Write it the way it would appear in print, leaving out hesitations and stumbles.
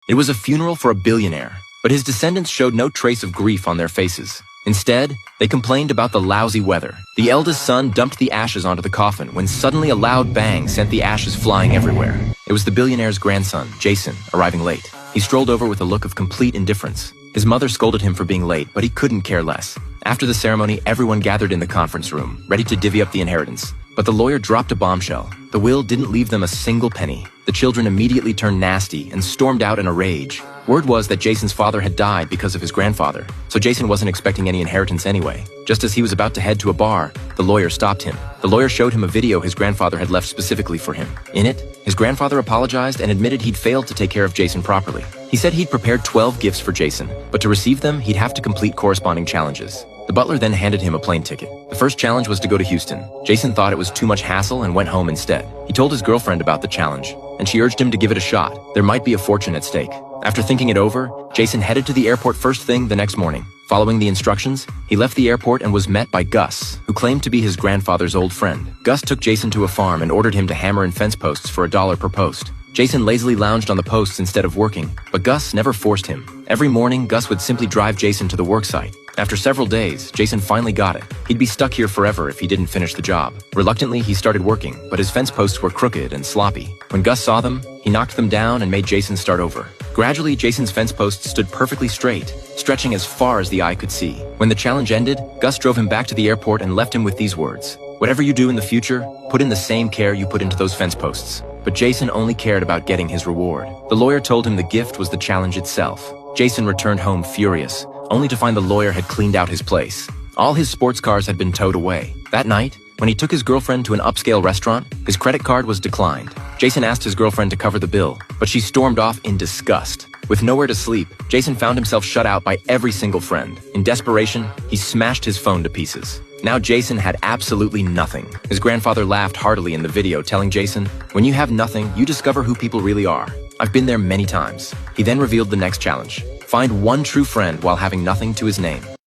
It was a funeral for a billionaire, but his descendants showed no trace of grief on their faces. Instead, they complained about the lousy weather. The eldest son dumped the ashes onto the coffin when suddenly a loud bang sent the ashes flying everywhere. It was the billionaire's grandson, Jason, arriving late. He strolled over with a look of complete indifference. His mother scolded him for being late, but he couldn't care less. After the ceremony, everyone gathered in the conference room, ready to divvy up the inheritance. But the lawyer dropped a bombshell. The will didn't leave them a single penny. The children immediately turned nasty and stormed out in a rage. Word was that Jason's father had died because of his grandfather, so Jason wasn't expecting any inheritance anyway. Just as he was about to head to a bar, the lawyer stopped him. The lawyer showed him a video his grandfather had left specifically for him. In it, his grandfather apologized and admitted he'd failed to take care of Jason properly. He said he'd prepared 12 gifts for Jason, but to receive them, he'd have to complete corresponding challenges. The butler then handed him a plane ticket. The first challenge was to go to Houston. Jason thought it was too much hassle and went home instead. He told his girlfriend about the challenge, and she urged him to give it a shot. There might be a fortune at stake. After thinking it over, Jason headed to the airport first thing the next morning. Following the instructions, he left the airport and was met by Gus, who claimed to be his grandfather's old friend. Gus took Jason to a farm and ordered him to hammer in fence posts for $1 per post. Jason lazily lounged on the posts instead of working, but Gus never forced him. Every morning, Gus would simply drive Jason to the work site. After several days, Jason finally got it. He'd be stuck here forever if he didn't finish the job. Reluctantly, he started working, but his fence posts were crooked and sloppy. When Gus saw them, he knocked them down and made Jason start over. Gradually, Jason's fence posts stood perfectly straight, stretching as far as the eye could see. When the challenge ended, Gus drove him back to the airport and left him with these words: "Whatever you do in the future, put in the same care you put into those fence posts." But Jason only cared about getting his reward. The lawyer told him the gift was the challenge itself. Jason returned home furious, only to find the lawyer had cleaned out his place. All his sports cars had been towed away. That night, when he took his girlfriend to an upscale restaurant, his credit card was declined. Jason asked his girlfriend to cover the bill, but she stormed off in disgust. With nowhere to sleep, Jason found himself shut out by every single friend. In desperation, he smashed his phone to pieces. Now Jason had absolutely nothing. His grandfather laughed heartily in the video, telling Jason, "When you have nothing, you discover who people really are. I've been there many times." He then revealed the next challenge: find one true friend while having nothing to his name.